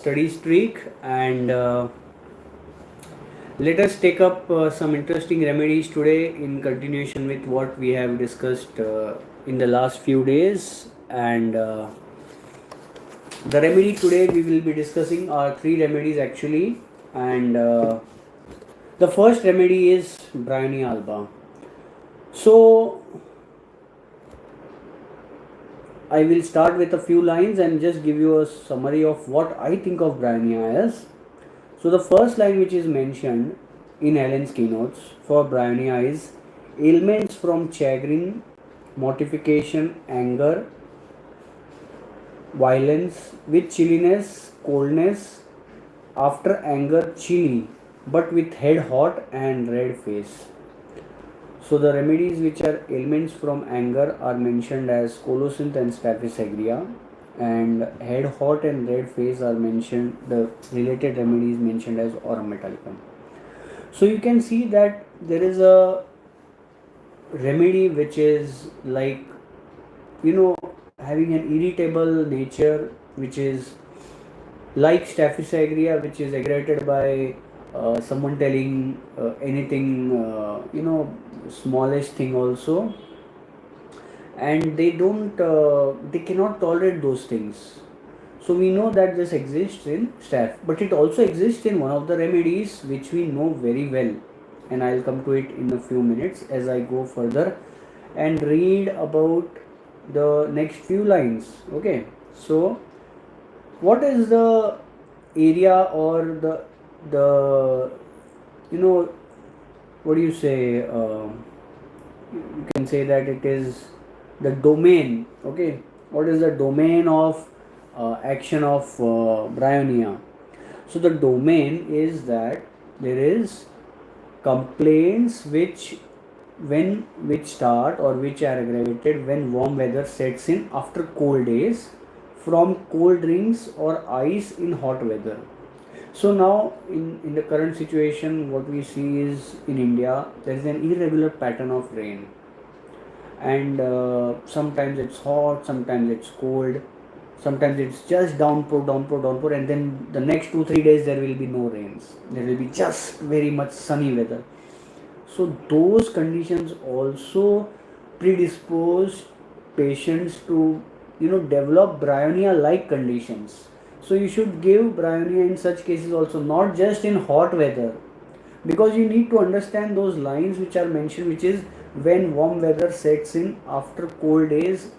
study streak and let us take up some interesting remedies today in continuation with what we have discussed in the last few days. And the remedy today we will be discussing are three remedies actually. And the first remedy is Bryonia alba. So I will start with a few lines and just give you a summary of what I think of Bryonia as. So the first line which is mentioned in Allen's keynotes for Bryonia is ailments from chagrin, mortification, anger, violence with chilliness, coldness, after anger chilly, but with head hot and red face. So the remedies which are ailments from anger are mentioned as colocynth and staphysagria, and head hot and red face are mentioned, the related remedies mentioned as aurum metallicum. So you can see that there is a remedy which is like, having an irritable nature, which is like staphysagria, which is aggravated by someone telling anything, smallest thing also, and they cannot tolerate those things. So we know that this exists in staph, but it also exists in one of the remedies which we know very well, and I'll come to it in a few minutes as I go further and read about the next few lines. Okay, so what is the area, or the what do you say, you can say that it is the domain. Okay, what is the domain of action of Bryonia? So the domain is that there is complaints which start or which are aggravated when warm weather sets in after cold days, from cold drinks or ice in hot weather. So now in the current situation, what we see is in India there is an irregular pattern of rain, and sometimes it's hot, sometimes it's cold, sometimes it's just downpour, and then the next 2 3 days there will be no rains, there will be just very much sunny weather. So those conditions also predispose patients to develop Bryonia like conditions. So you should give Bryonia in such cases also, not just in hot weather, because you need to understand those lines which are mentioned, which is when warm weather sets in after cold days,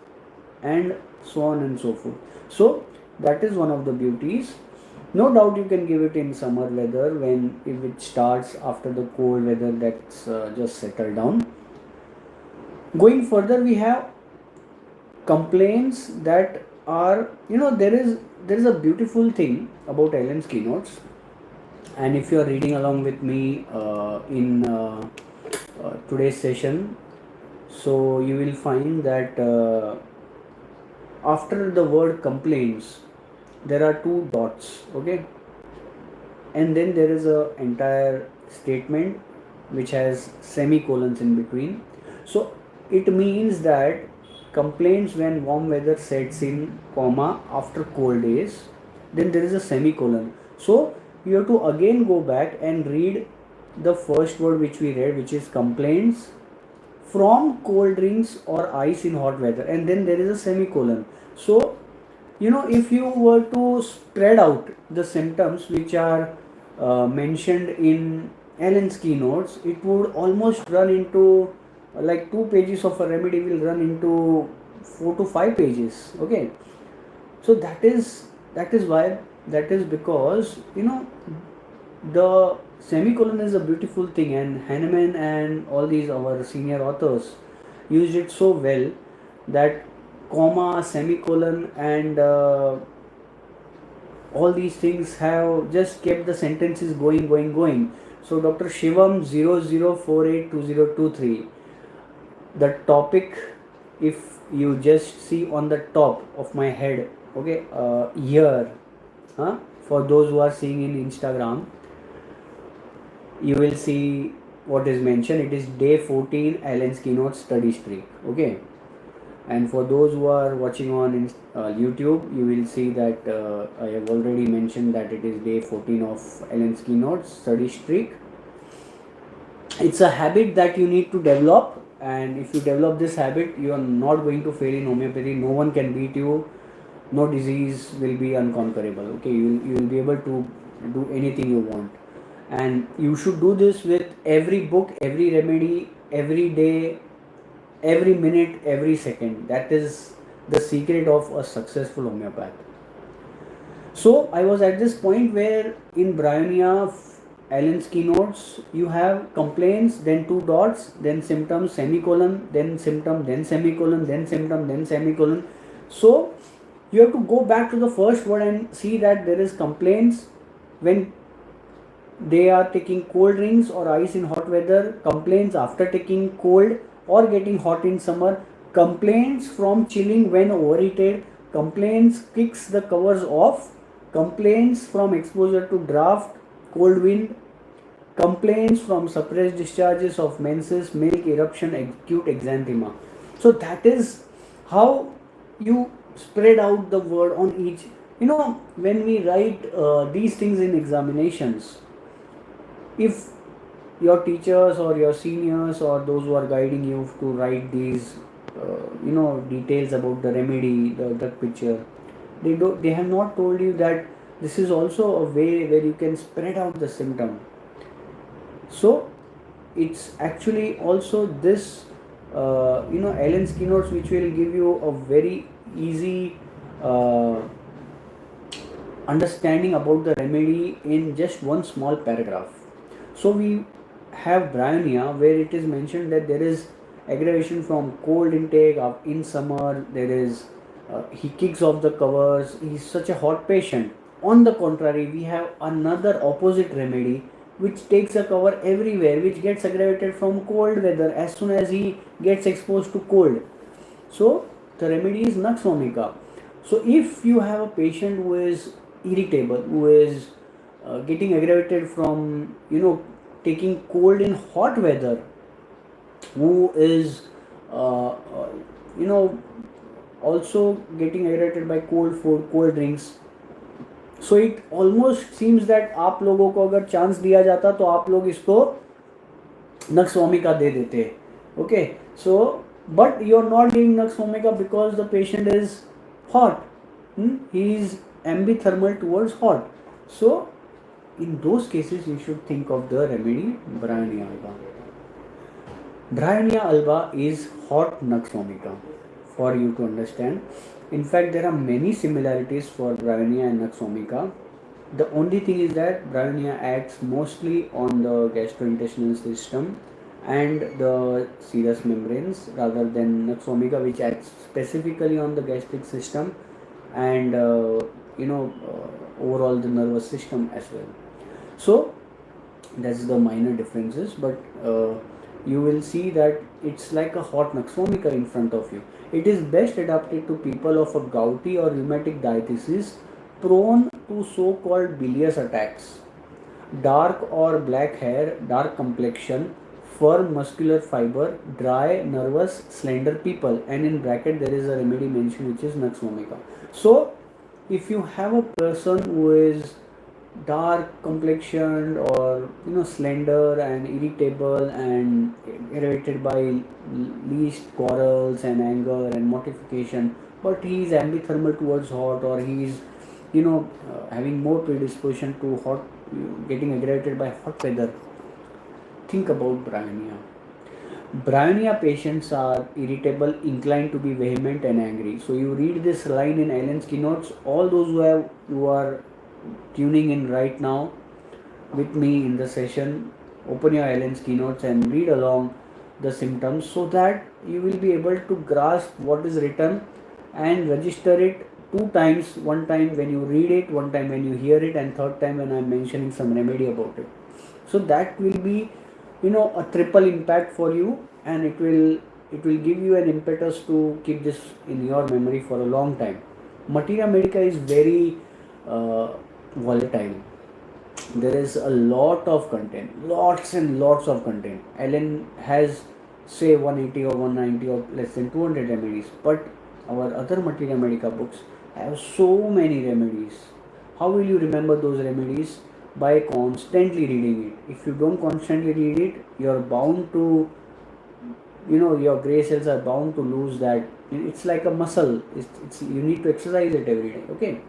and so on and so forth. So that is one of the beauties. No doubt you can give it in summer weather, when if it starts after the cold weather that's just settled down. Going further, we have complaints that are, there is a beautiful thing about Allen's keynotes, and if you are reading along with me in today's session, so you will find that after the word complaints there are two dots. Okay, and then there is a entire statement which has semicolons in between. So it means that complaints when warm weather sets in, comma, after cold days, then there is a semicolon. So you have to again go back and read the first word which we read, which is complaints from cold drinks or ice in hot weather, and then there is a semicolon. So if you were to spread out the symptoms which are mentioned in Allen's keynotes, it would almost run into like 2 pages of a remedy will run into 4 to 5 pages. Okay, so that is why, that is because the semicolon is a beautiful thing, and Hahnemann and all these our senior authors used it so well that comma, semicolon, and all these things have just kept the sentences going. So Dr. Shivam 00482023, the topic, if you just see on the top of my head, okay, here, for those who are seeing in Instagram, you will see what is mentioned. It is day 14 Allen's keynote study streak. Okay, And for those who are watching on YouTube, you will see that I have already mentioned that it is day 14 of Allen's keynote study streak. It's a habit that you need to develop, and if you develop this habit, you are not going to fail in homeopathy. No one can beat you. No disease will be unconquerable. Okay, you will be able to do anything you want, and you should do this with every book, every remedy, every day, every minute, every second. That is the secret of a successful homeopath. So I was at this point where in Bryonia, Allen's keynotes, you have complaints, then two dots, then symptoms, semicolon, then symptom, then semicolon, then symptom, then semicolon. So you have to go back to the first word and see that there is complaints when they are taking cold drinks or ice in hot weather, complaints after taking cold or getting hot in summer, complaints from chilling when overheated, complaints kicks the covers off, complaints from exposure to draft, cold wind, complaints from suppressed discharges of menses, milk, eruption, acute exanthema. So that is how you spread out the word on each. When we write these things in examinations, if your teachers or your seniors or those who are guiding you to write these details about the remedy, the picture, they have not told you that this is also a way where you can spread out the symptom. So it's actually also this Allen's keynotes which will give you a very easy understanding about the remedy in just one small paragraph. So we have Bryonia where it is mentioned that there is aggravation from cold intake in summer. There is he kicks off the covers. He's such a hot patient. On the contrary, we have another opposite remedy which takes a cover everywhere, which gets aggravated from cold weather as soon as he gets exposed to cold. So the remedy is Nux vomica. So if you have a patient who is irritable, who is getting aggravated from taking cold in hot weather, who is also getting aggravated by cold food, cold drinks. So it almost seems that आप लोगों को अगर chance दिया जाता तो आप लोग इसको नक्स वोमिका दे देते. Okay, so but you are not giving nux vomica because the patient is hot. He is ambithermal towards hot. So in those cases you should think of the remedy Bryonia alba. Bryonia alba is hot nux vomica for you to understand. In fact, there are many similarities for Bryonia and Nux vomica. The only thing is that Bryonia acts mostly on the gastrointestinal system and the serous membranes rather than Nux vomica, which acts specifically on the gastric system and overall the nervous system as well. So that's the minor differences, but you will see that it's like a hot nux vomica in front of you. It is best adapted to people of a gouty or rheumatic diathesis prone to so-called bilious attacks, dark or black hair, dark complexion, firm muscular fiber, dry, nervous, slender people, and in bracket there is a remedy mentioned which is nux vomica. So if you have a person who is dark complexioned or slender and irritable and irritated by least quarrels and anger and mortification, but he is ambithermal towards hot, or he is having more predisposition to hot, getting aggravated by hot weather, think about Bryonia. Bryonia patients are irritable, inclined to be vehement and angry. So you read this line in Allen's keynotes. All those who are tuning in right now with me in the session, open your Allen's keynotes and read along the symptoms so that you will be able to grasp what is written and register it 2 times. One time when you read it, one time when you hear it, and third time when I am mentioning some remedy about it. So that will be a triple impact for you, and it will give you an impetus to keep this in your memory for a long time. Materia medica is very volatile. There is a lot of content, lots and lots of content. Allen has say 180 or 190 or less than 200 remedies. But our other Materia Medica books have so many remedies. How will you remember those remedies? By constantly reading it. If you don't constantly read it, you're bound to, your gray cells are bound to lose that. It's like a muscle. It's you need to exercise it every day. Okay.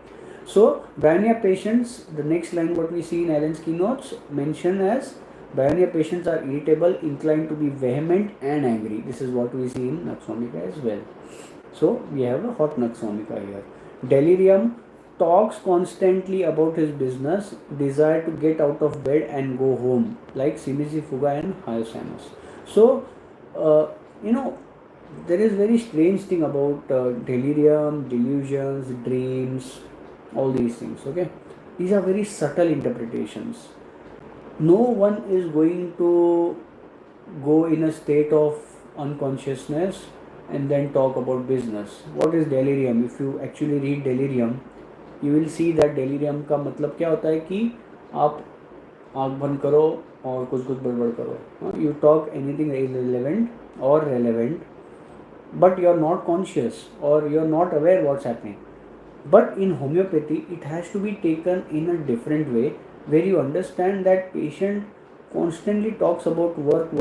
So Bryonia patients, the next line what we see in Allen's keynotes mentioned as Bryonia patients are irritable, inclined to be vehement and angry. This is what we see in Nux vomica as well. So we have a hot Nux vomica here. Delirium, talks constantly about his business, desire to get out of bed and go home, like Simisi Fuga and Hyosamus. So, uh, you know, there is very strange thing about delirium, delusions, dreams, all these things. Okay, these are very subtle interpretations. No one is going to go in a state of unconsciousness and then talk about business. What is delirium? If you actually read delirium, you will see that delirium का मतलब क्या होता है कि आप आँख बंद करो और कुछ कुछ बड़बड़ करो. You talk anything irrelevant or relevant, but you are not conscious or you are not aware what's happening. But in homeopathy, it has to be taken in a different way, where you understand that patient constantly talks about work,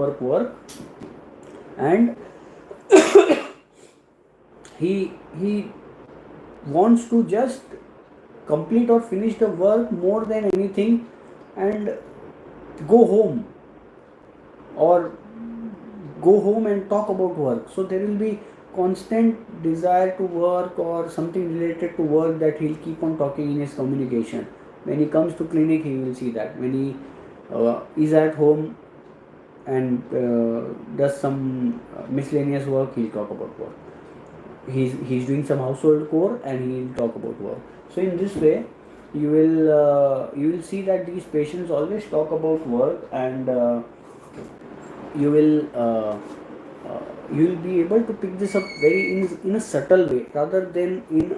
and he wants to just complete or finish the work more than anything and go home, or go home and talk about work. So there will be constant desire to work or something related to work that he'll keep on talking in his communication. When he comes to clinic, he will see that. When he is at home and does some miscellaneous work, he'll talk about work. He's doing some household core and he'll talk about work. So in this way, you will see that these patients always talk about work, and you will be able to pick this up very in a subtle way, rather than in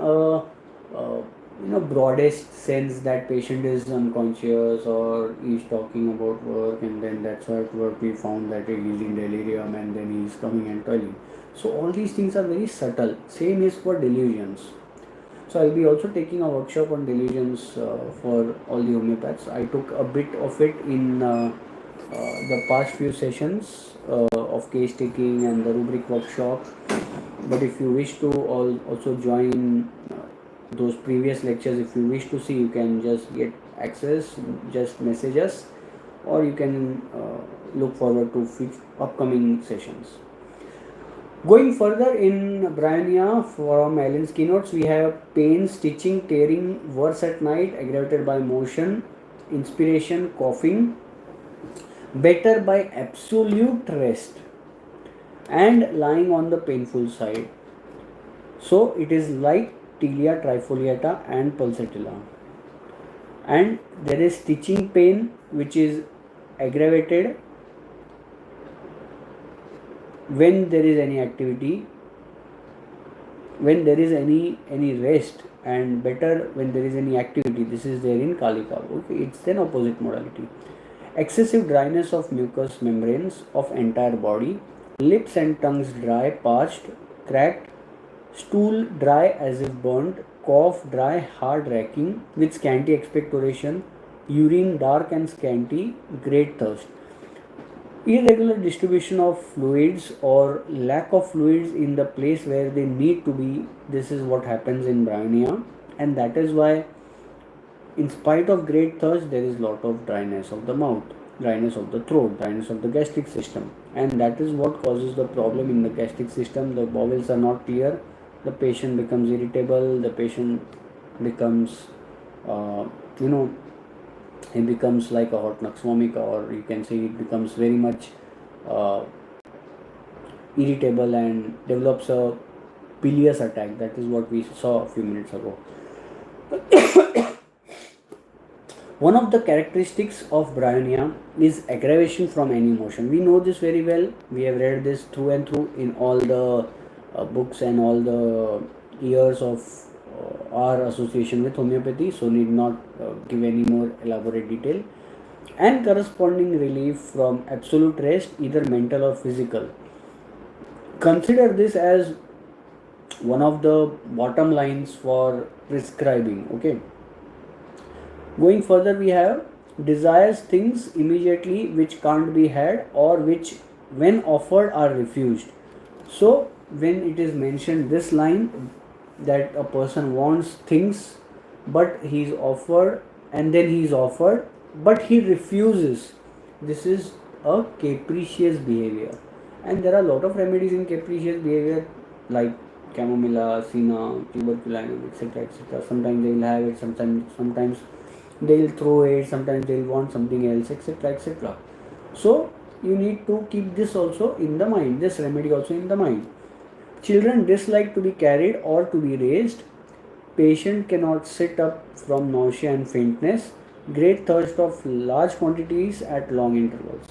a broadest sense that patient is unconscious or is talking about work, and then that's why at work we found that he's in delirium and then he's coming and telling. So all these things are very subtle. Same is for delusions. So I'll be also taking a workshop on delusions for all the homeopaths. I took a bit of it in the past few sessions of case taking and the rubric workshop. But if you wish to also join those previous lectures, if you wish to see, you can just get access, just message us, or you can look forward to upcoming sessions. Going further in Bryonia, from Allen's keynotes, we have pain, stitching, tearing, worse at night, aggravated by motion, inspiration, coughing, better by absolute rest, and lying on the painful side. So it is like tilia trifoliata and pulsatilla. And there is stitching pain which is aggravated when there is any activity, when there is any rest, and better when there is any activity. This is there in Kalika. Okay, it's then opposite modality. Excessive dryness of mucous membranes of entire body, lips and tongues dry, parched, cracked, stool dry as if burnt, cough dry, hard racking with scanty expectoration, urine dark and scanty, great thirst. Irregular distribution of fluids or lack of fluids in the place where they need to be. This is what happens in Bryonia, and that is why, in spite of great thirst, there is lot of dryness of the mouth, dryness of the throat, dryness of the gastric system, and that is what causes the problem in the gastric system. The bowels are not clear, the patient becomes irritable, the patient becomes it becomes like a hot nux vomica, or you can say it becomes very much irritable and develops a bilious attack. That is what we saw a few minutes ago. One of the characteristics of Bryonia is aggravation from any motion. We know this very well. We have read this through and through in all the books and all the years of our association with homeopathy, so need not give any more elaborate detail. And corresponding relief from absolute rest, either mental or physical. Consider this as one of the bottom lines for prescribing. Okay, going further, we have desires things immediately which can't be had or which when offered are refused. So when it is mentioned this line that a person wants things but he is offered, and then he is offered but he refuses, this is a capricious behavior. And there are a lot of remedies in capricious behavior like chamomilla, senna, tuberculinum, etc., etc. Sometimes they will have it, sometimes they will throw it, sometimes they will want something else, etc., etc. So you need to keep this also in the mind, this remedy also in the mind. Children dislike to be carried or to be raised. Patient cannot sit up from nausea and faintness. Great thirst of large quantities at long intervals.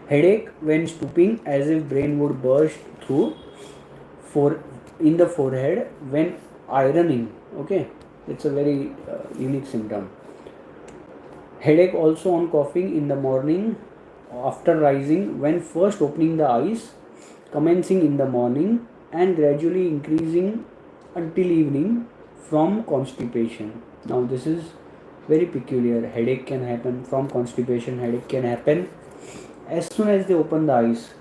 Headache when stooping as if brain would burst through for in the forehead when ironing. Okay, it's a very unique symptom. Headache also on coughing in the morning after rising when first opening the eyes, commencing in the morning and gradually increasing until evening from constipation. Now this is very peculiar. Headache can happen from constipation. Headache can happen as soon as they open the eyes.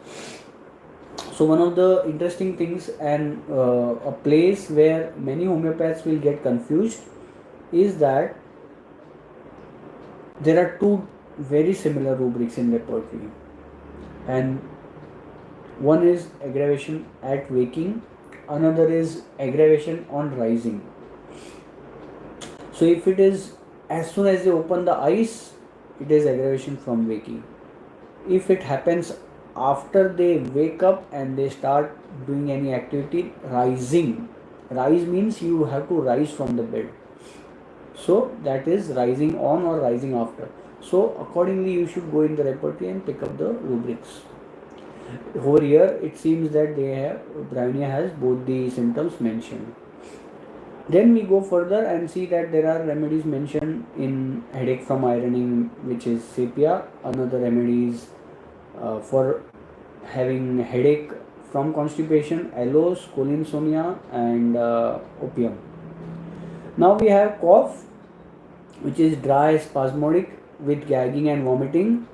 So one of the interesting things and a place where many homeopaths will get confused is that there are two very similar rubrics in repertory, and one is aggravation at waking, another is aggravation on rising. So if it is as soon as they open the eyes, it is aggravation from waking. If it happens after they wake up and they start doing any activity, rising. Rise means you have to rise from the bed. So that is rising on or rising after. So accordingly you should go in the repertory and pick up the rubrics. Over here it seems that Bryonia has both the symptoms mentioned. Then we go further and see that there are remedies mentioned in headache from ironing, which is sepia. Another remedy is for having headache from constipation, aloes, cholinsomnia and opium. Now we have cough, which is dry, spasmodic with gagging and vomiting.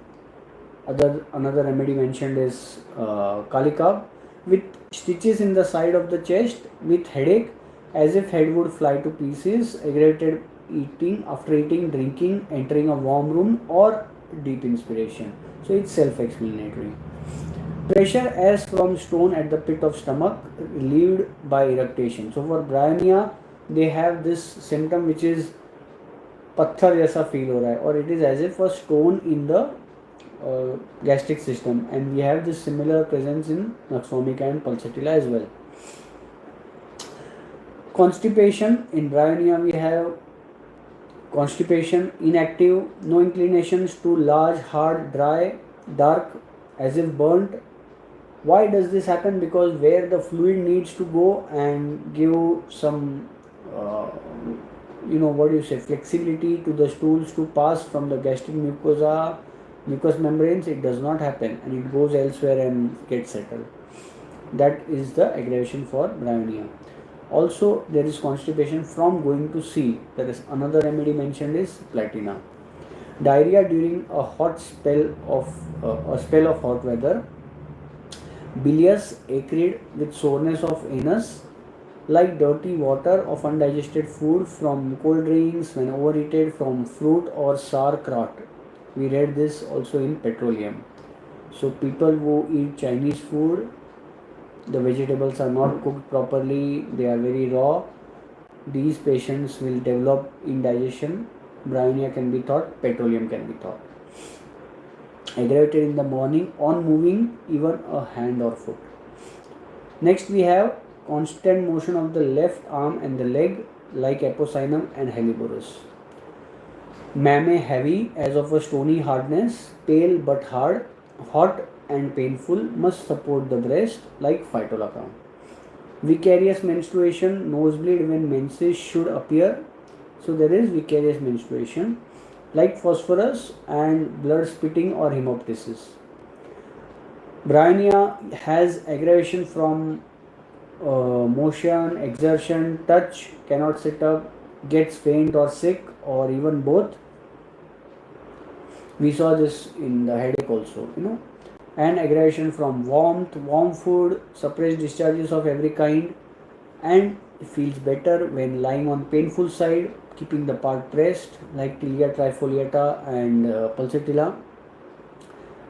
Another remedy mentioned is kalikab with stitches in the side of the chest with headache as if head would fly to pieces, aggravated after eating, drinking, entering a warm room or deep inspiration. So it's self-explanatory. Pressure as from stone at the pit of stomach relieved by eructation. So for Bryonia they have this symptom which is patthar jaisa feel ho raha hai, or it is as if a stone in the gastric system, and we have this similar presence in Naxomica and pulsatilla as well. Constipation in Bryonia, we have constipation inactive, no inclinations to large, hard, dry, dark, as if burnt. Why does this happen? Because where the fluid needs to go and give some flexibility to the stools to pass from the gastric mucous membranes, it does not happen and it goes elsewhere and gets settled. That is the aggravation for Bryonia. Also there is constipation from going to sea. There is another remedy mentioned is platina. Diarrhea during a spell of hot weather. Bilious, acrid with soreness of anus, like dirty water of undigested food from cold drinks when overheated from fruit or sauerkraut. We read this also in petroleum. So people who eat Chinese food, the vegetables are not cooked properly, they are very raw. These patients will develop indigestion. Bryonia can be thought, petroleum can be thought. Aggravated in the morning on moving even a hand or foot. Next we have constant motion of the left arm and the leg like apocynon and helleborus. Mammæ heavy as of a stony hardness, pale but hard, hot and painful, must support the breast like Phytolacca. Vicarious menstruation, nosebleed when menses should appear. So there is vicarious menstruation like phosphorus and blood spitting or hemoptysis. Bryonia has aggravation from motion, exertion, touch, cannot sit up, gets faint or sick, or even both. We saw this in the headache also, and aggravation from warmth, warm food, suppressed discharges of every kind, and it feels better when lying on painful side, keeping the part pressed like tilia trifoliata and pulsatilla,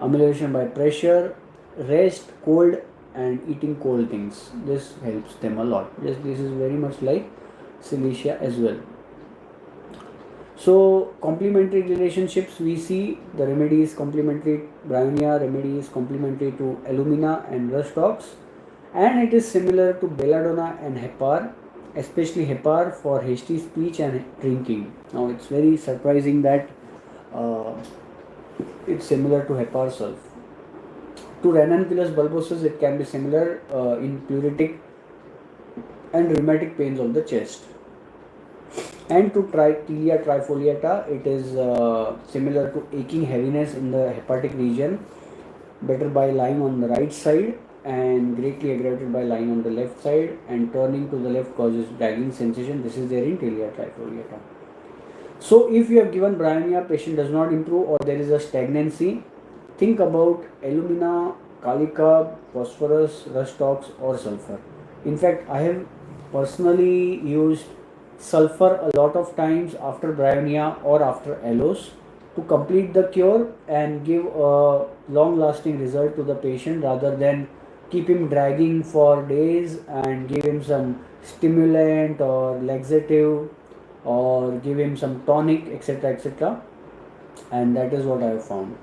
amelioration by pressure, rest, cold, and eating cold things. This helps them a lot. This is very much like Cilicia as well. So complementary relationships, we see the remedy is complementary. Bryonia remedy is complementary to alumina and Rhus tox, and it is similar to belladonna and hepar, especially hepar for hasty speech and drinking. Now it's very surprising that uh, it's similar to hepar sulf. To ranunculus bulbosus, it can be similar in pleuritic and rheumatic pains of the chest. And to tilia trifoliata, it is similar to aching heaviness in the hepatic region, better by lying on the right side and greatly aggravated by lying on the left side, and turning to the left causes dragging sensation. This is there in tilia trifoliata. So if you have given bryonia, patient does not improve or there is a stagnancy, think about alumina, calica, phosphorus, Rhus tox or sulfur. In fact, I have personally used sulfur a lot of times after bryonia or after aloes to complete the cure and give a long lasting result to the patient, rather than keep him dragging for days and give him some stimulant or laxative or give him some tonic, etc., etc. And that is what I have found.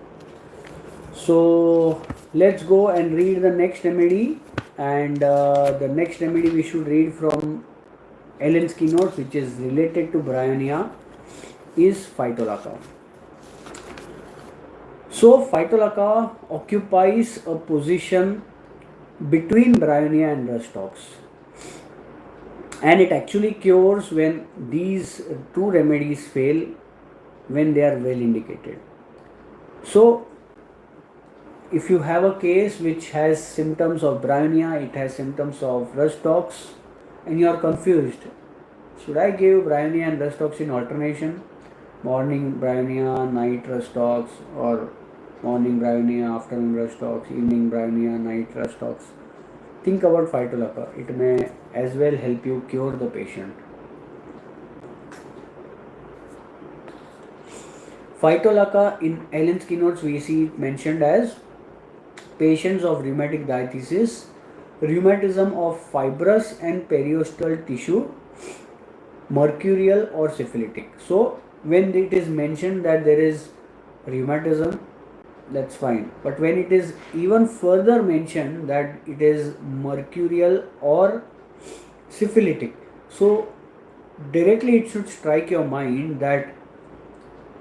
So let's go and read the next remedy, and the next remedy we should read from Allen's keynotes, which is related to bryonia, is Phytolacca. So Phytolacca occupies a position between bryonia and Rhus tox, and it actually cures when these two remedies fail, when they are well indicated. So if you have a case which has symptoms of bryonia, it has symptoms of Rhus tox, and you are confused, should I give bryonia and Rhus tox in alternation? Morning bryonia, night Rhus tox, or morning bryonia, afternoon Rhus tox, evening bryonia, night Rhus tox? Think about Phytolacca. It may as well help you cure the patient. Phytolacca in Allen's keynotes we see it mentioned as patients of rheumatic diathesis, rheumatism of fibrous and periosteal tissue, mercurial or syphilitic. So when it is mentioned that there is rheumatism, that's fine, but when it is even further mentioned that it is mercurial or syphilitic, so directly it should strike your mind that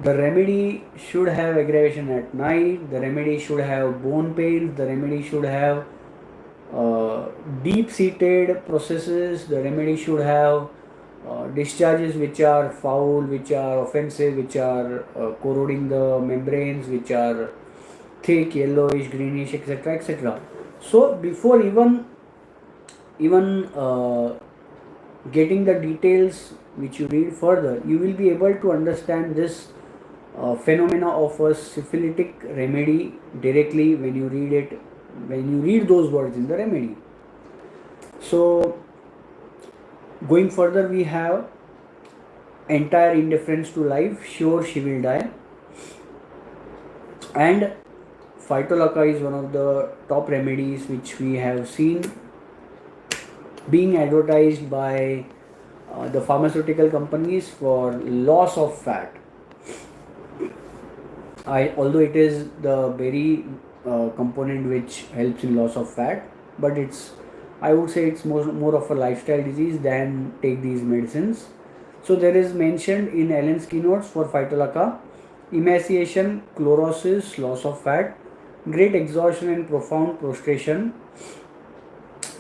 the remedy should have aggravation at night, the remedy should have bone pains, the remedy should have deep seated processes, the remedy should have discharges which are foul, which are offensive, which are corroding the membranes, which are thick, yellowish, greenish, etc., etc. So before even getting the details which you read further, you will be able to understand this phenomena of a syphilitic remedy directly when you read it, when you read those words in the remedy. So going further, we have entire indifference to life, sure she will die, and Phytolacca is one of the top remedies which we have seen being advertised by the pharmaceutical companies for loss of fat. Although it is the berry component which helps in loss of fat, but I would say it's more of a lifestyle disease than take these medicines. So there is mentioned in Allen's keynotes for Phytolacca: emaciation, chlorosis, loss of fat, great exhaustion and profound prostration,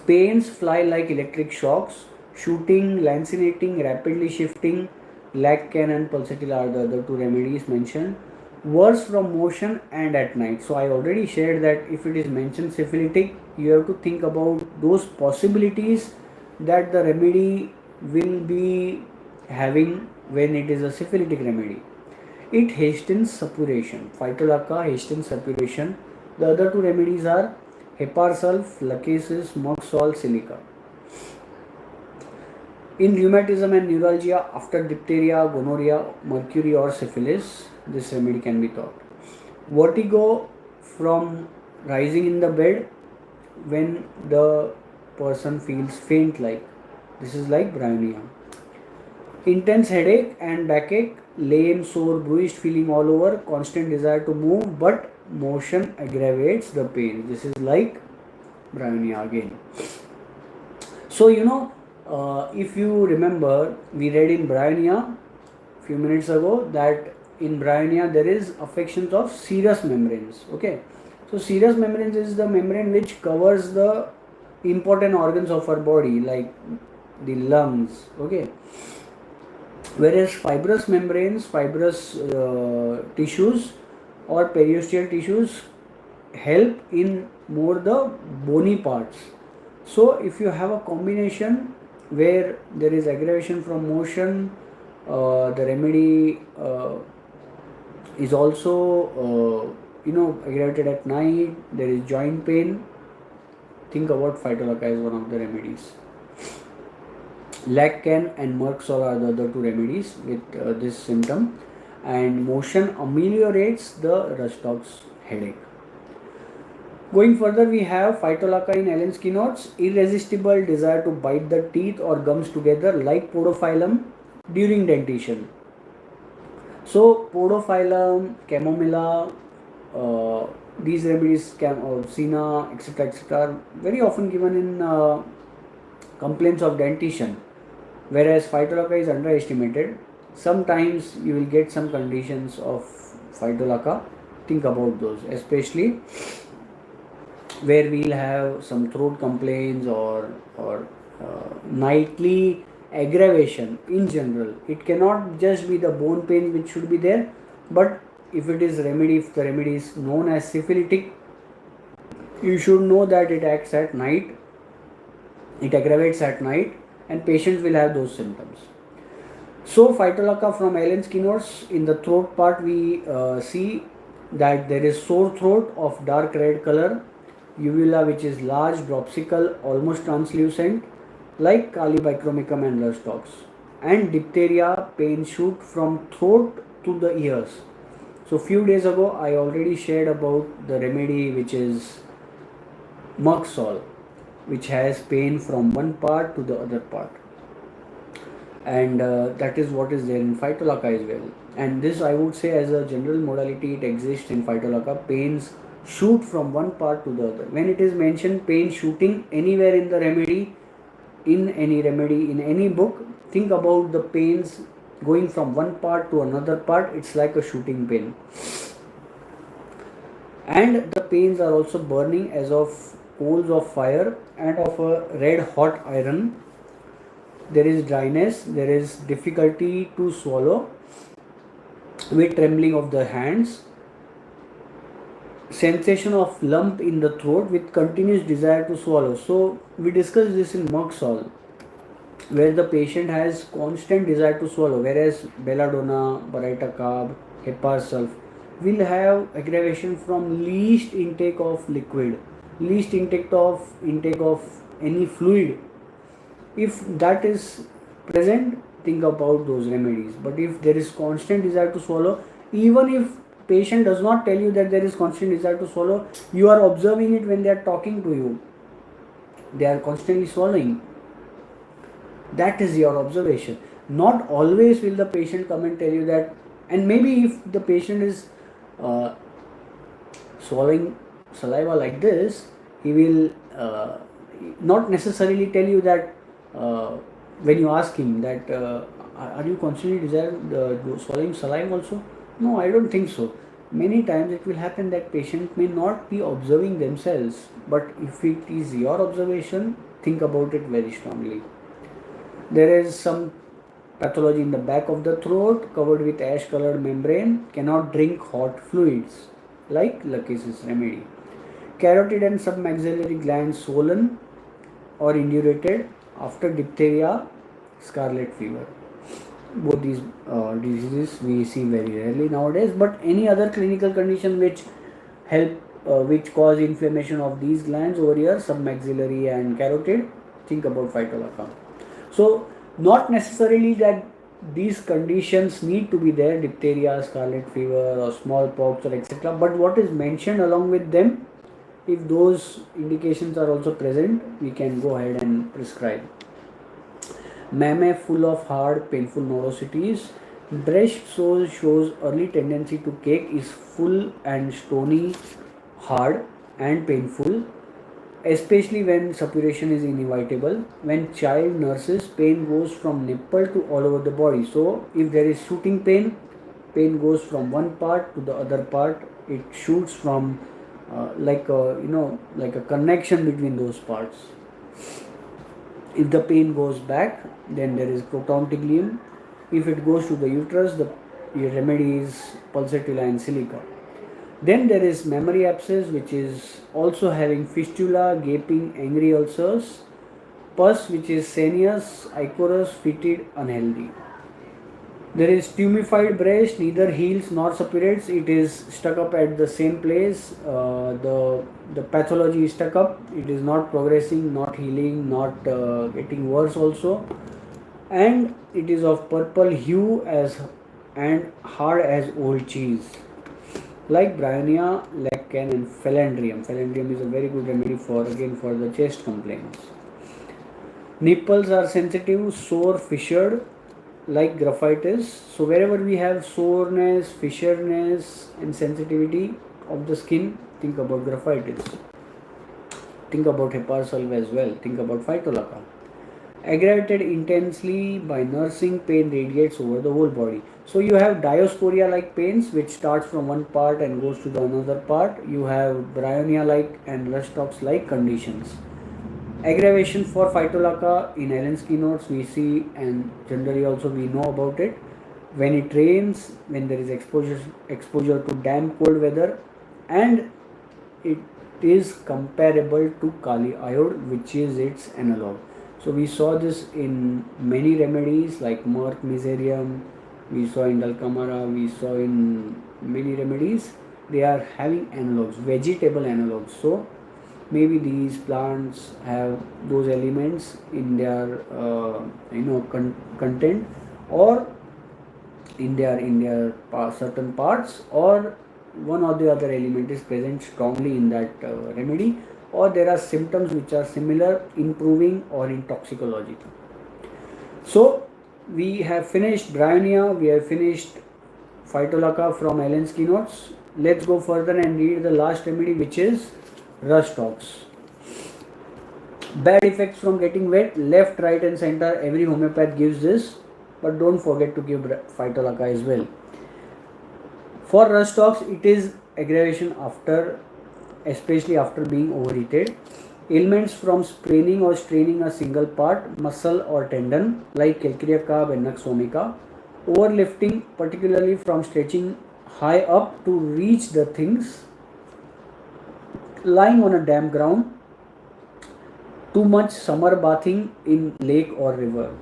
pains fly like electric shocks, shooting, lancinating, rapidly shifting, lag can and pulsatile are the other two remedies mentioned. worse from motion and at night. So I already shared that if it is mentioned syphilitic, you have to think about those possibilities that the remedy will be having when it is a syphilitic remedy. It hastens suppuration. Phytolacca hastens suppuration. The other two remedies are heparsulf, lachesis, moxol, silica. In rheumatism and neuralgia after diphtheria, gonorrhea, mercury or syphilis, this remedy can be thought. Vertigo from rising in the bed when the person feels faint like. This is like Bryonia. Intense headache and backache, lame, sore, bruised feeling all over, constant desire to move but motion aggravates the pain. This is like Bryonia again. So if you remember, we read in Bryonia few minutes ago that in Bryonia there is affections of serous membranes. Okay, so serous membranes is the membrane which covers the important organs of our body like the lungs. Okay, whereas fibrous membranes, fibrous tissues or periosteal tissues help in more the bony parts. So if you have a combination where there is aggravation from motion, the remedy is also aggravated at night, there is joint pain, think about Phytolacca as one of the remedies. Laccan and Merxol are the other two remedies with this symptom, and motion ameliorates the Rhus headache. Going further, we have Phytolacca in Allen-Skin knots, irresistible desire to bite the teeth or gums together like podophyllum during dentition. So podophyllum, chamomilla, these remedies, senna, etc., are very often given in complaints of dentition, whereas Phytolacca is underestimated. Sometimes you will get some conditions of Phytolacca. Think about those, especially where we'll have some throat complaints or nightly aggravation in general. It cannot just be the bone pain which should be there, but if the remedy is known as syphilitic, you should know that it acts at night, it aggravates at night, and patients will have those symptoms. So Phytolacca from Allen-Skin knots, in the throat part we see that there is sore throat of dark red color, uvula which is large, dropsical, almost translucent like Kali bichromicum and Rhus, and diphtheria, pain shoot from throat to the ears. So few days ago I already shared about the remedy which is Merxol, which has pain from one part to the other part, and that is what is there in Phytolacca as well. And this I would say as a general modality it exists in Phytolacca. Pains shoot from one part to the other. When it is mentioned pain shooting anywhere in the remedy, in any book, think about the pains going from one part to another part. It's like a shooting pain, and the pains are also burning as of coals of fire and of a red hot iron. There is dryness, there is difficulty to swallow with trembling of the hands, sensation of lump in the throat with continuous desire to swallow. So we discussed this in Merxol, where the patient has constant desire to swallow, whereas belladonna, baryta, heparsulf will have aggravation from least intake of liquid, least intake of any fluid. If that is present, think about those remedies. But if there is constant desire to swallow, even if patient does not tell you that there is constant desire to swallow, you are observing it when they are talking to you, they are constantly swallowing. That is your observation. Not always will the patient come and tell you that, and maybe if the patient is swallowing saliva like this, he will not necessarily tell you that when you ask him that are you constantly swallowing saliva also? No, I don't think so. Many times it will happen that patient may not be observing themselves, but if it is your observation, think about it very strongly. There is some Pathology in the back of the throat, covered with ash colored membrane, cannot drink hot fluids, like Lucky's remedy. Carotid and submaxillary glands swollen or indurated after diphtheria, scarlet fever. Both these diseases we see very rarely nowadays, but any other clinical condition which help which cause inflammation of these glands over here, submaxillary and carotid, think about Phytolacca. So not necessarily that these conditions need to be there, diphtheria, scarlet fever or smallpox or etc., but what is mentioned along with them, if those indications are also present, we can go ahead and prescribe. Mammae full of hard, painful nodosities. Breast shows early tendency to cake, is full and stony, hard and painful, especially when suppuration is inevitable. When child nurses, pain goes from nipple to all over the body. So if there is shooting pain, pain goes from one part to the other part. It shoots from like a connection between those parts. If the pain goes back, then there is protontiglium. If it goes to the uterus, the remedy is pulsatilla and silica. Then there is mammary abscess, which is also having fistula, gaping, angry ulcers. Pus, which is sanous, ichorous, fetid, unhealthy. There is tumified breast, neither heals nor suppurates. It is stuck up at the same place. The pathology is stuck up. It is not progressing, not healing, not getting worse also. And it is of purple hue and hard as old cheese. Like Bryonia, lichen and Philandrium. Philandrium is a very good remedy for the chest complaints. Nipples are sensitive, sore, fissured, like graphitis. So wherever we have soreness, fissureness and sensitivity of the skin, think about graphitis. Think about Hepar as well. Think about Phytolacca. Aggravated intensely by nursing, pain radiates over the whole body. So you have Dioscorea like pains which starts from one part and goes to the another part. You have Bryonia like and Rhus like conditions. Aggravation for Phytolacca in Allen's keynotes we see, and generally also we know about it. When it rains, when there is exposure to damp cold weather, and it is comparable to Kali iode, which is its analog. So we saw this in many remedies like Merck Miserium, we saw in Dulcamara, we saw in many remedies. They are having analogs, vegetable analogs. So maybe these plants have those elements in their content, or in their certain parts, or one or the other element is present strongly in that remedy, or there are symptoms which are similar, improving or in toxicology. So we have finished Bryonia, we have finished Phytolacca from Allen's keynotes. Let's go further and read the last remedy, which is Rhus. Bad effects from getting wet, left, right and center, every homeopath gives this, but don't forget to give Phytolacca as well. For Rhus, it is aggravation after, especially after being overheated. Ailments from spraining or straining a single part, muscle or tendon, like calcarea carb and nux vomica. Overlifting, particularly from stretching high up to reach the things. Lying on a damp ground. Too much summer bathing in lake or river.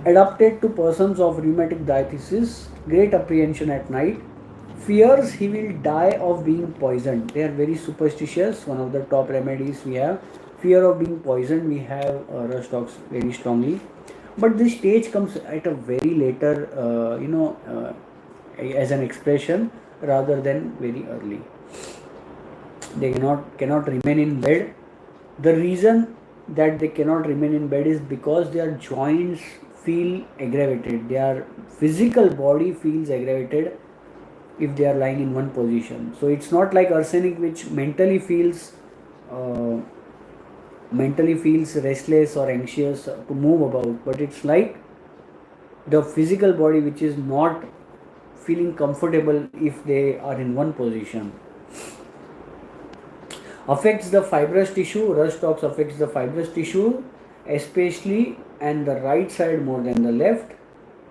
Adapted to persons of rheumatic diathesis, great apprehension at night. Fears he will die of being poisoned. They are very superstitious. One of the top remedies we have. Fear of being poisoned, we have Rhus very strongly. But this stage comes at a very later, as an expression rather than very early. They cannot remain in bed. The reason that they cannot remain in bed is because their joints feel aggravated. Their physical body feels aggravated if they are lying in one position. So it's not like arsenic, which mentally feels restless or anxious to move about, but it's like the physical body which is not feeling comfortable if they are in one position. Affects the fibrous tissue. Rhus affects the fibrous tissue, especially and the right side more than the left,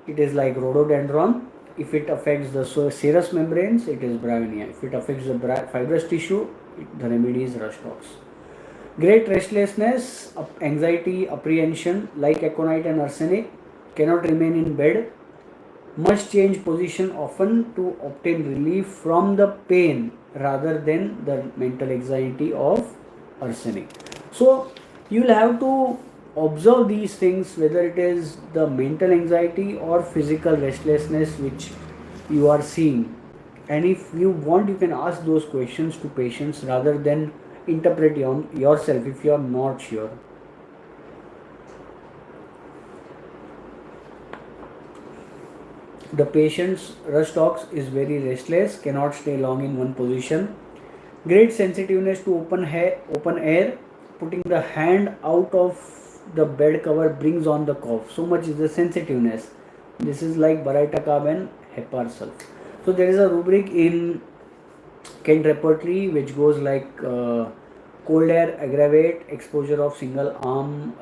it is like rhododendron. If it affects the serous membranes, it is bryonia. If it affects the fibrous tissue, the remedy is Rhus tox. Great restlessness, anxiety, apprehension, like aconite and arsenic, cannot remain in bed, must change position often to obtain relief from the pain rather than the mental anxiety of arsenic. So you will have to observe these things, whether it is the mental anxiety or physical restlessness which you are seeing. And if you want, you can ask those questions to patients rather than interpret yourself if you are not sure. The patient's Rhus tox is very restless, cannot stay long in one position. Great sensitiveness to open air. Putting the hand out of the bed cover brings on the cough. So much is the sensitiveness. This is like Bryonia and Hepar sulf. So there is a rubric in Kent repertory which goes like cold air aggravate, exposure of single arm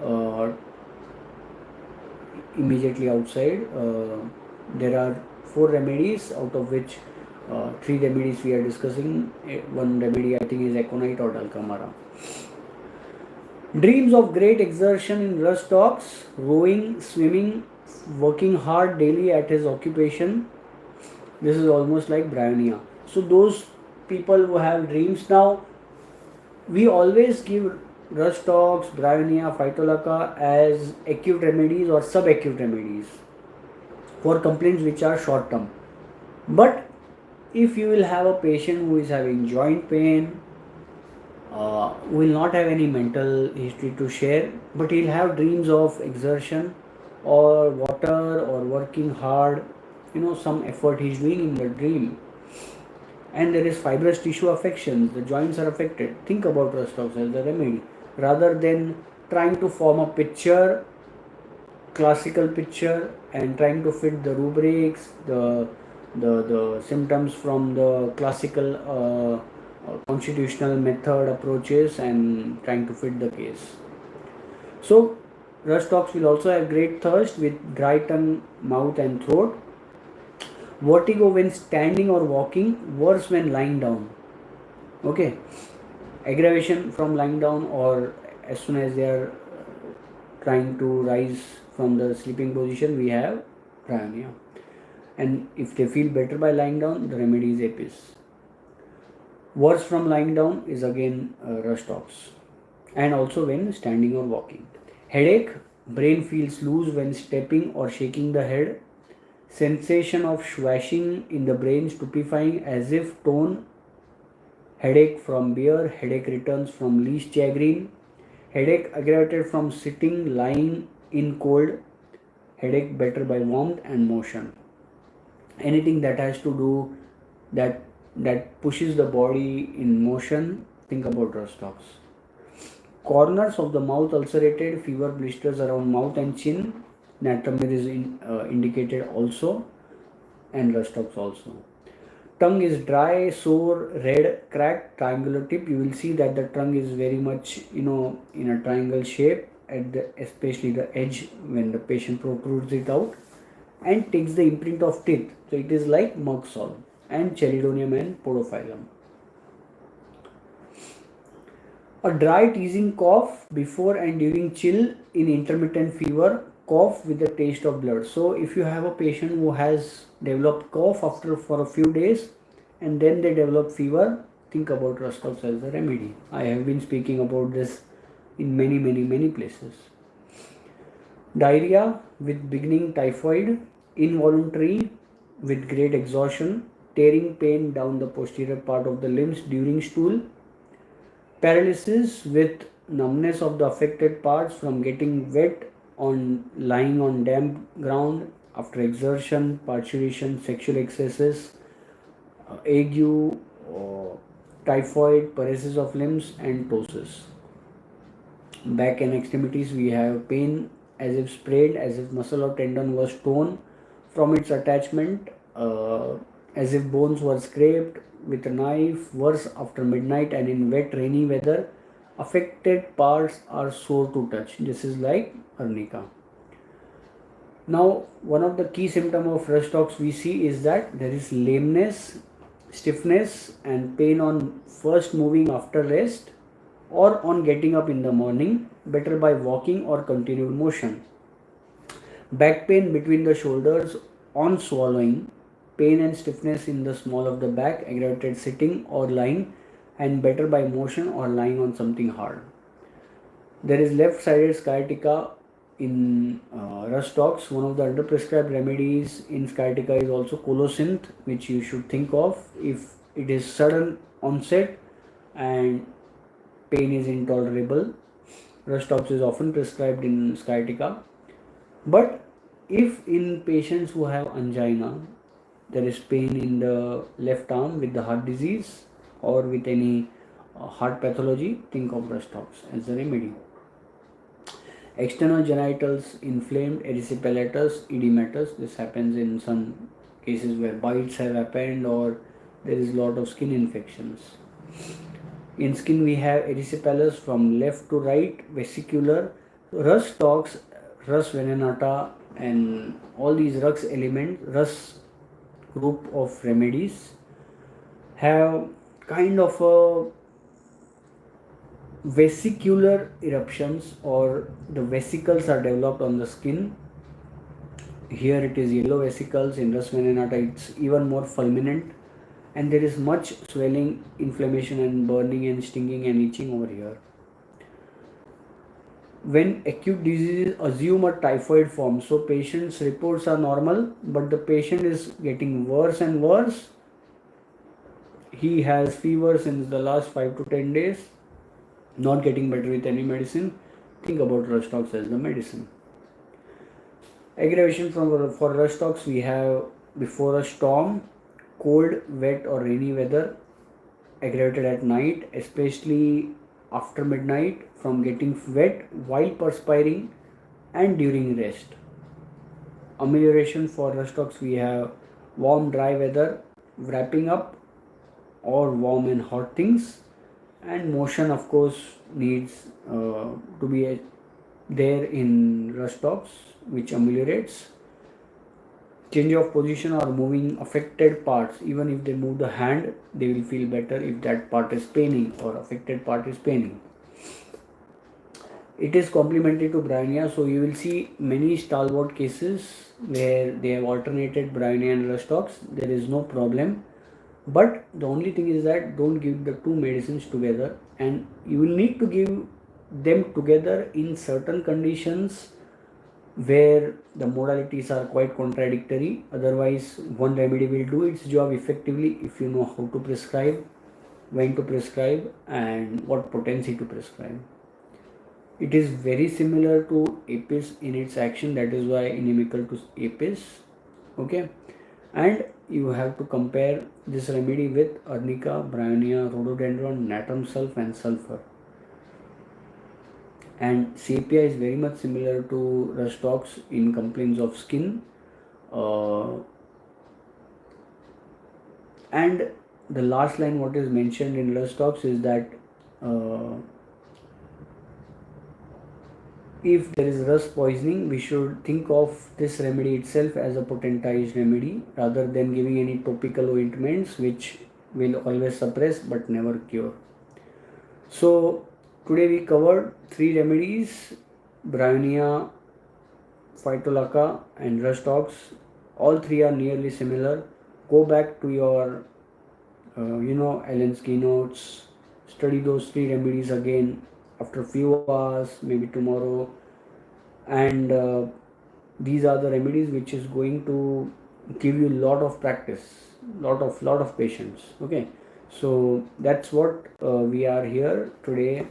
immediately outside. There are 4 remedies, out of which 3 remedies we are discussing. One remedy I think is aconite or dalcamara. Dreams of great exertion in Rhus tox, rowing, swimming, working hard daily at his occupation. This is almost like bryonia. So those people who have dreams, now we always give Rhus tox, bryonia, Phytolacca as acute remedies or subacute remedies for complaints which are short term. But if you will have a patient who is having joint pain, will not have any mental history to share, but he'll have dreams of exertion or water or working hard, some effort he's doing in the dream, and there is fibrous tissue affections, the joints are affected. Think about Rhus tox as the remedy rather than trying to form a picture, classical picture, and trying to fit the rubrics, the symptoms from the classical constitutional method approaches, and trying to fit the case. So Rhus tox will also have great thirst with dry tongue, mouth and throat. Vertigo when standing or walking, worse when lying down. Okay, aggravation from lying down or as soon as they are trying to rise from the sleeping position, we have bryonia. And if they feel better by lying down, the remedy is apis. Worse from lying down is again Rhus tox, and also when standing or walking. Headache, brain feels loose when stepping or shaking the head. Sensation of swashing in the brain, stupefying as if tone. Headache from beer, headache returns from least chagrin. Headache aggravated from sitting, lying in cold. Headache better by warmth and motion. Anything that has to do that pushes the body in motion, think about Rhus tox. Corners of the mouth ulcerated, fever, blisters around mouth and chin. Natramir is indicated also, and Rhus tox also. Tongue is dry, sore, red, cracked, triangular tip. You will see that the tongue is very much in a triangle shape at especially the edge when the patient protrudes it out and takes the imprint of teeth. So it is like mug saw, and Chelidonium and Podophyllum. A dry teasing cough before and during chill in intermittent fever, cough with the taste of blood. So if you have a patient who has developed cough for a few days and then they develop fever, think about Rhus tox as a remedy. I have been speaking about this in many places. Diarrhea with beginning typhoid, involuntary with great exhaustion, tearing pain down the posterior part of the limbs during stool. Paralysis with numbness of the affected parts from getting wet on lying on damp ground after exertion, parturition, sexual excesses, ague, typhoid, paralysis of limbs and ptosis. Back and extremities, we have pain as if sprained, as if muscle or tendon was torn from its attachment, as if bones were scraped with a knife, worse after midnight and in wet rainy weather. Affected parts are sore to touch. This is like arnica. Now, one of the key symptoms of Rhus tox we see is that there is lameness, stiffness, and pain on first moving after rest or on getting up in the morning, better by walking or continued motion. Back pain between the shoulders on swallowing, pain and stiffness in the small of the back, aggravated sitting or lying, and better by motion or lying on something hard. There is left-sided sciatica in Rhus tox. One of the under-prescribed remedies in sciatica is also colocynth, which you should think of if it is sudden onset and pain is intolerable. Rhus tox is often prescribed in sciatica. But if in patients who have angina, there is pain in the left arm with the heart disease or with any heart pathology, think of Rhus tox as a remedy. External genitals inflamed, erysipelatous, edematous. This happens in some cases where bites have happened or there is a lot of skin infections. In skin we have erysipelas from left to right, vesicular. Rhus tox, Rhus venenata, and all these Rhus elements, Rhus group of remedies have kind of a vesicular eruptions, or the vesicles are developed on the skin. Here it is yellow vesicles. In Rhus venenata it's even more fulminant, and there is much swelling, inflammation, and burning and stinging and itching over here. When acute diseases assume a typhoid form, so patient's reports are normal but the patient is getting worse and worse. He has fever since the last 5 to 10 days, not getting better with any medicine. Think about Rhus tox as the medicine. Aggravation for Rhus tox we have before a storm, cold, wet or rainy weather, aggravated at night, especially after midnight, from getting wet while perspiring and during rest. Amelioration for Rhus tox we have warm dry weather, wrapping up or warm and hot things, and motion of course needs to be there in Rhus tox, which ameliorates. Change of position or moving affected parts, even if they move the hand they will feel better if that part is paining or affected part is paining. It is complementary to Bryonia, so you will see many stalwart cases where they have alternated Bryonia and Rhus tox. There is no problem, but the only thing is that don't give the two medicines together, and you will need to give them together in certain conditions where the modalities are quite contradictory. Otherwise, one remedy will do its job effectively if you know how to prescribe, when to prescribe, and what potency to prescribe. It is very similar to Apis in its action, that is why inimical to Apis. Okay, and you have to compare this remedy with arnica, bryonia, rhododendron, natrum sulph, and sulfur. And sepia is very much similar to Rhus tox in complaints of skin. And the last line what is mentioned in Rhus tox is that if there is rust poisoning, we should think of this remedy itself as a potentized remedy rather than giving any topical ointments which will always suppress but never cure. So today we covered 3 remedies: Bryonia, Phytolacca, and Rhus tox. All 3 are nearly similar. Go back to your Allen's keynotes, study those 3 remedies again after a few hours, maybe tomorrow, and these are the remedies which is going to give you lot of practice, lot of patience. Okay, so that's what we are here today,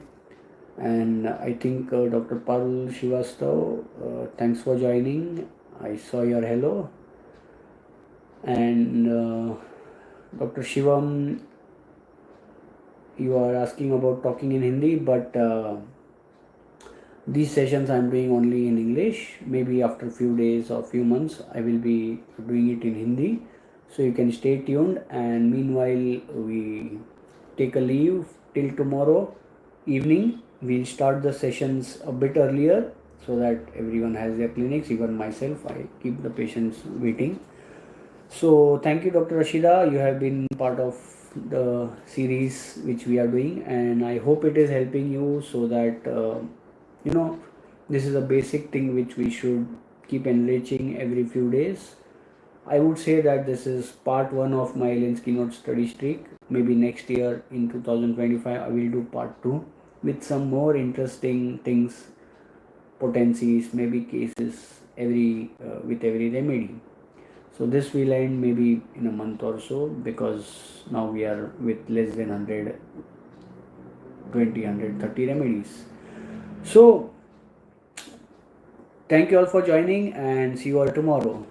and I think Dr. Parul Shivastav, thanks for joining. I saw your hello, and Dr. Shivam, you are asking about talking in Hindi, but these sessions I am doing only in English. Maybe after a few days or few months I will be doing it in Hindi. So you can stay tuned, and meanwhile we take a leave till tomorrow evening. We'll start the sessions a bit earlier so that everyone has their clinics. Even myself, I keep the patients waiting. So thank you, Dr. Rashida. You have been part of the series which we are doing, and I hope it is helping you, so that you know this is a basic thing which we should keep enriching every few days. I would say that this is part one of my Alien Keynote study streak. Maybe next year in 2025, I will do part two with some more interesting things, potencies, maybe cases every with every remedy. So this will end maybe in a month or so, because now we are with less than 100, 20, 130 remedies. So thank you all for joining, and see you all tomorrow.